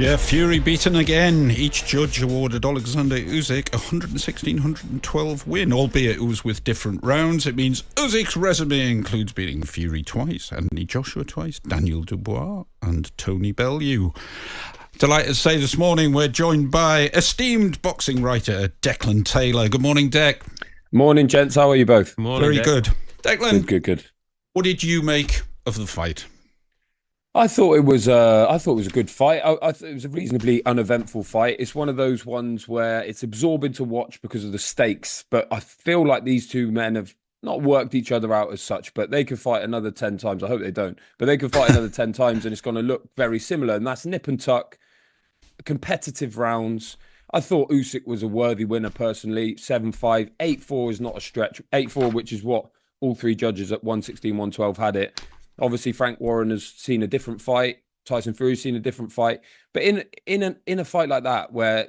Yeah, Fury beaten again. Each judge awarded Alexander Usyk a 116-112 win, albeit it was with different rounds. It means Usyk's resume includes beating Fury twice, Anthony Joshua twice, Daniel Dubois and Tony Bellew. Delighted to say this morning we're joined by esteemed boxing writer Declan Taylor. Good morning, Dec. Morning, gents. How are you both? Morning, Very Dec. good. Declan, Good. what did you make of the fight? I thought it was a good fight. I thought it was a reasonably uneventful fight. It's one of those ones where it's absorbing to watch because of the stakes. But I feel like these two men have not worked each other out as such, but they could fight another 10 times. I hope they don't. But they could fight another 10 times and it's going to look very similar. And that's nip and tuck, competitive rounds. I thought Usyk was a worthy winner personally. 7-5, 8-4 is not a stretch. 8-4, which is what all three judges at 116, 112 had it. Obviously, Frank Warren has seen a different fight. Tyson Fury's seen a different fight. But in a fight like that, where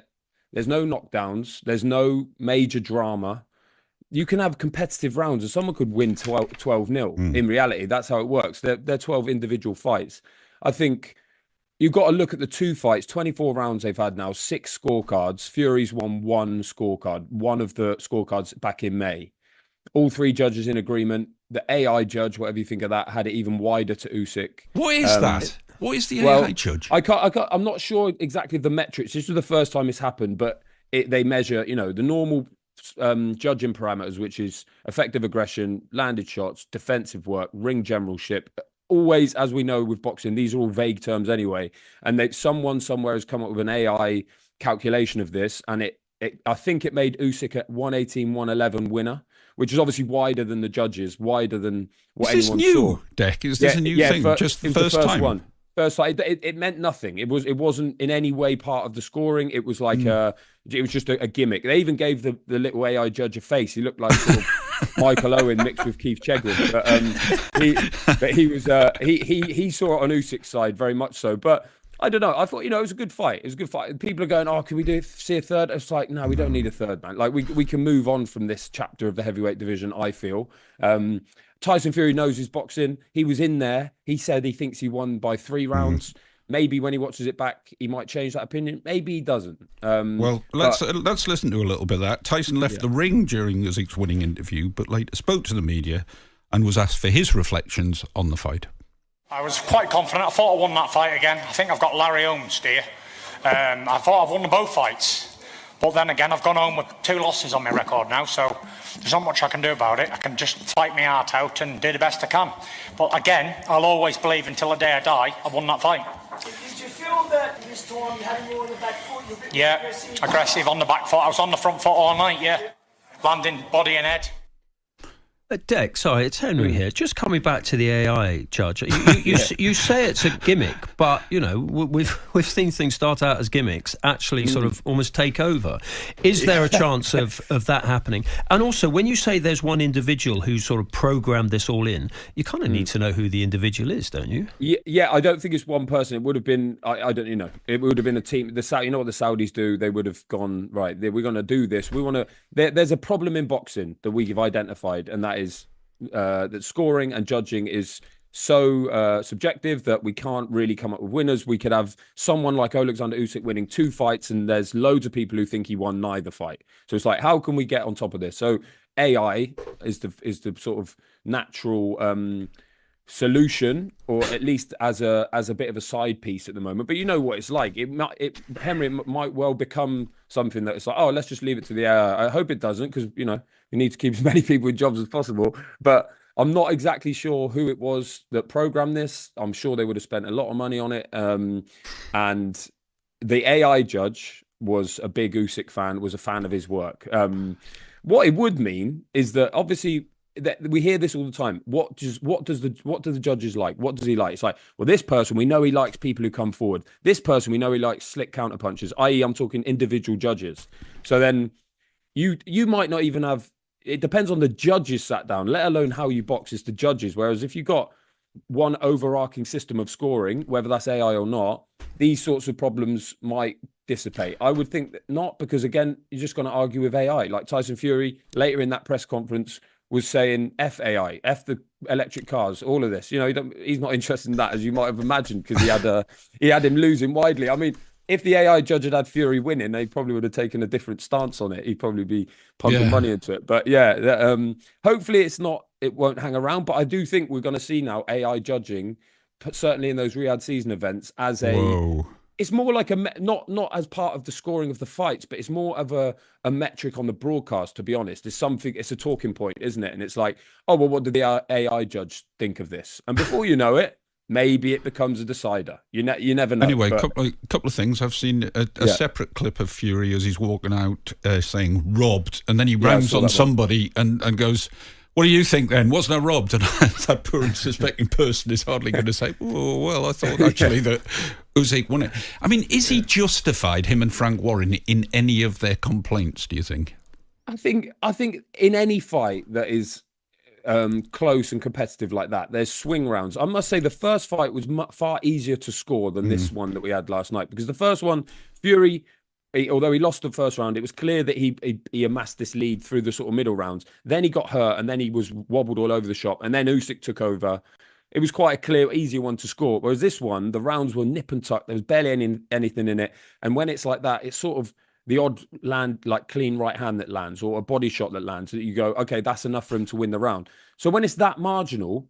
there's no knockdowns, there's no major drama, you can have competitive rounds and someone could win 12-0. In reality, that's how it works. They're 12 individual fights. I think you've got to look at the two fights, 24 rounds they've had now, 6 scorecards. Fury's won 1 scorecard, one of the scorecards back in May. All three judges in agreement. The AI judge, whatever you think of that, had it even wider to Usyk. What is that? What is the AI judge? I'm not sure exactly the metrics. This was the first time it's happened, but they measure, the normal judging parameters, which is effective aggression, landed shots, defensive work, ring generalship. Always, as we know with boxing, these are all vague terms anyway. And someone somewhere has come up with an AI calculation of this, and I think it made Usyk at 118, 111 winner, which is obviously wider than the judges, wider than what anyone saw. Is this new, Dec? Is this a new thing? Just the first time? One. First fight. It meant nothing. It wasn't in any way part of the scoring. It was like it was just a gimmick. They even gave the little AI judge a face. He looked like sort of Michael Owen mixed with Keith Chegwin. He saw it on Usyk's side very much so. But I don't know. I thought, it was a good fight. It was a good fight. People are going, can we see a third? It's like, no, we don't need a third, man. Like, we can move on from this chapter of the heavyweight division, I feel. Tyson Fury knows his boxing. He was in there. He said he thinks he won by 3 rounds. Maybe when he watches it back, he might change that opinion. Maybe he doesn't. Let's listen to a little bit of that. Tyson left the ring during Usyk's winning interview, but later spoke to the media and was asked for his reflections on the fight. I was quite confident. I thought I won that fight again. I think I've got Larry Holmes here. I thought I've won both fights. But then again, I've gone home with 2 losses on my record now, so there's not much I can do about it. I can just fight my heart out and do the best I can. But again, I'll always believe until the day I die, I won that fight. Did you feel that this time you had more on the back foot? You're a bit more aggressive on the back foot. I was on the front foot all night, landing body and head. Dec, sorry, it's Henry here. Just coming back to the AI judge, you say it's a gimmick, but we've seen things start out as gimmicks actually sort of almost take over. Is there a chance of that happening? And also, when you say there's one individual who sort of programmed this all in, you kind of need to know who the individual is, don't you? Yeah. I don't think it's one person. It would have been, I don't, it would have been a team. You know what the Saudis do? They would have gone, right, we're going to do this. There's a problem in boxing that we've identified, and that is that scoring and judging is so subjective that we can't really come up with winners. We could have someone like Alexander Usyk winning 2 fights, and there's loads of people who think he won neither fight. So it's like, how can we get on top of this? So AI is the sort of natural solution, or at least as a bit of a side piece at the moment. But you know what it's like. Henry, might well become something that it's like, let's just leave it to the AI. I hope it doesn't, because we need to keep as many people in jobs as possible. But I'm not exactly sure who it was that programmed this. I'm sure they would have spent a lot of money on it. And the AI judge was a big Usyk fan, was a fan of his work. What it would mean is that obviously we hear this all the time. What do the judges like? What does he like? It's like, well, this person, we know he likes people who come forward. This person, we know he likes slick counter punches, i.e. I'm talking individual judges. So then you might not even have, it depends on the judges sat down, let alone how you box is the judges. Whereas if you got one overarching system of scoring, whether that's AI or not, these sorts of problems might dissipate. I would think that not, because again, you're just going to argue with AI. Like Tyson Fury later in that press conference was saying F AI, F the electric cars, all of this. He's not interested in that, as you might have imagined, because he had him losing widely. I mean, if the AI judge had Fury winning, they probably would have taken a different stance on it. He'd probably be pumping money into it. But yeah, hopefully it won't hang around. But I do think we're going to see now AI judging, certainly in those Riyadh season events, as it's more like not as part of the scoring of the fights, but it's more of a metric on the broadcast. To be honest, it's a talking point, isn't it? And it's like, oh well, what did the AI judge think of this? And before you know it, maybe it becomes a decider. You never know. Anyway, couple of things. I've seen a separate clip of Fury as he's walking out saying robbed, and then he rounds on somebody and goes, what do you think then? Wasn't I robbed? And that poor unsuspecting person is hardly going to say, oh, well, I thought actually that Usyk won it. I mean, is he justified, him and Frank Warren, in any of their complaints, do you think? I think in any fight that is close and competitive like that, there's swing rounds. I must say the first fight was far easier to score than this one that we had last night, because the first one, Fury, although he lost the first round, it was clear that he amassed this lead through the sort of middle rounds. Then he got hurt, and then he was wobbled all over the shop, and then Usyk took over. It was quite a clear, easier one to score. Whereas this one, the rounds were nip and tuck. There was barely anything in it. And when it's like that, it's sort of the odd like clean right hand that lands, or a body shot that lands, that you go, okay, that's enough for him to win the round. So when it's that marginal,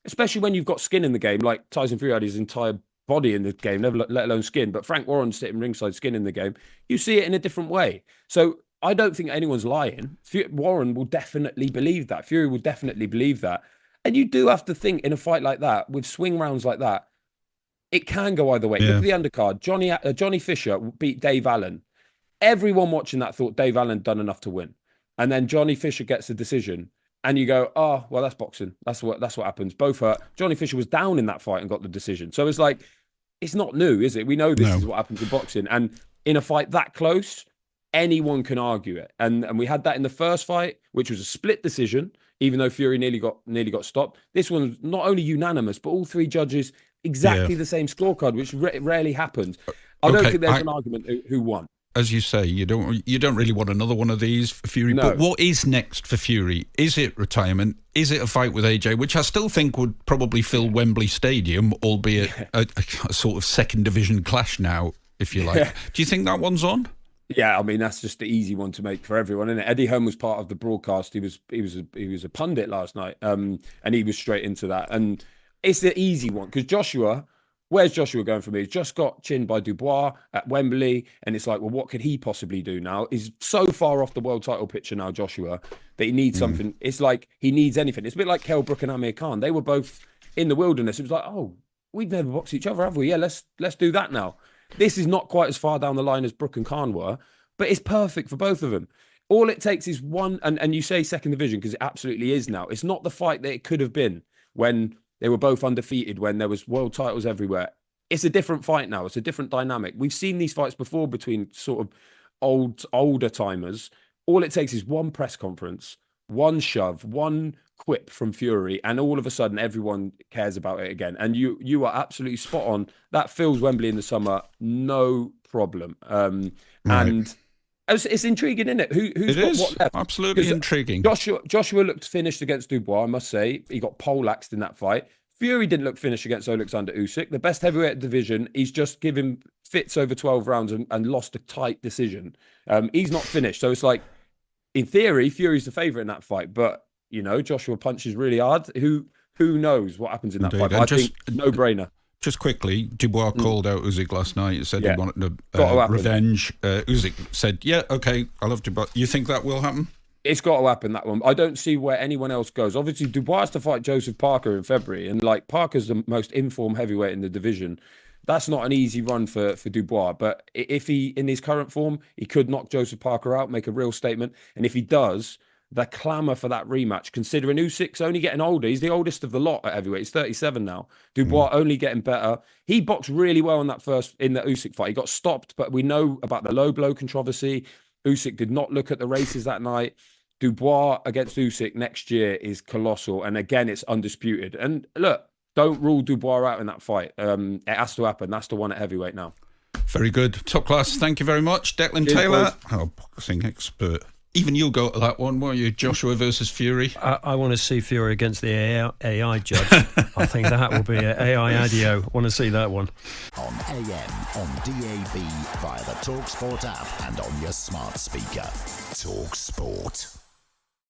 especially when you've got skin in the game, like Tyson Fury had his entire body in the game, never let alone skin, but Frank Warren sitting ringside, skin in the game, you see it in a different way. So I don't think anyone's lying. Warren will definitely believe that. Fury will definitely believe that. And you do have to think, in a fight like that, with swing rounds like that, it can go either way. Look at the undercard. Johnny Fisher beat Dave Allen. Everyone watching that thought Dave Allen done enough to win. And then Johnny Fisher gets the decision. And you go, oh, well, that's boxing. That's what happens. Both hurt. Johnny Fisher was down in that fight and got the decision. So it's like, it's not new, is it? We know this is what happens in boxing. And in a fight that close, anyone can argue it. And we had that in the first fight, which was a split decision, even though Fury nearly got stopped. This one was not only unanimous, but all three judges exactly the same scorecard, which rarely happens. I don't think there's an argument who won. As you say, you don't really want another one of these for Fury. No. But what is next for Fury? Is it retirement? Is it a fight with AJ, which I still think would probably fill Wembley Stadium, albeit a sort of second division clash now, if you like. Yeah. Do you think that one's on? Yeah, I mean, that's just the easy one to make for everyone, isn't it? Eddie Hearn was part of the broadcast. He was a pundit last night, and he was straight into that. And it's the easy one, because Joshua, where's Joshua going from here? He's just got chinned by Dubois at Wembley, and it's like, well, what could he possibly do now? He's so far off the world title picture now, Joshua, that he needs something. It's like he needs anything. It's a bit like Kell Brook and Amir Khan. They were both in the wilderness. It was like, oh, we've never boxed each other, have we? Yeah, let's do that now. This is not quite as far down the line as Brook and Khan were, but it's perfect for both of them. All it takes is one, and you say second division because it absolutely is now. It's not the fight that it could have been when they were both undefeated, when there was world titles everywhere. It's a different fight now. It's a different dynamic. We've seen these fights before between sort of older timers. All it takes is one press conference, one shove, one quip from Fury, and all of a sudden everyone cares about it again. And you are absolutely spot on. That fills Wembley in the summer, no problem. And it's intriguing, isn't it? Who's got what left? Absolutely intriguing. Joshua looked finished against Dubois, I must say. He got poleaxed in that fight. Fury didn't look finished against Alexander Usyk. The best heavyweight division, he's just given fits over 12 rounds and lost a tight decision. He's not finished. So it's like, in theory, Fury's the favourite in that fight. But, you know, Joshua punches really hard. Who knows what happens in that fight? But I think no-brainer. Just quickly, Dubois called out Usyk last night. Said he wanted revenge. Usyk said, yeah, okay, I love Dubois. You think that will happen? It's got to happen, that one. I don't see where anyone else goes. Obviously, Dubois has to fight Joseph Parker in February. And, like, Parker's the most informed heavyweight in the division. That's not an easy run for Dubois. But if he, in his current form, he could knock Joseph Parker out, make a real statement. And if he does, the clamour for that rematch, considering Usyk's only getting older. He's the oldest of the lot at heavyweight. He's 37 now. Dubois only getting better. He boxed really well in the Usyk fight. He got stopped, but we know about the low blow controversy. Usyk did not look at the races that night. Dubois against Usyk next year is colossal. And again, it's undisputed. And look, don't rule Dubois out in that fight. It has to happen. That's the one at heavyweight now. Very good. Top class. Thank you very much. Declan Taylor, our boxing expert. Even you'll go to that one, won't you? Joshua versus Fury. I want to see Fury against the AI judge. I think that will be an AI adio. Want to see that one. On AM, on DAB, via the talkSPORT app and on your smart speaker. talkSPORT.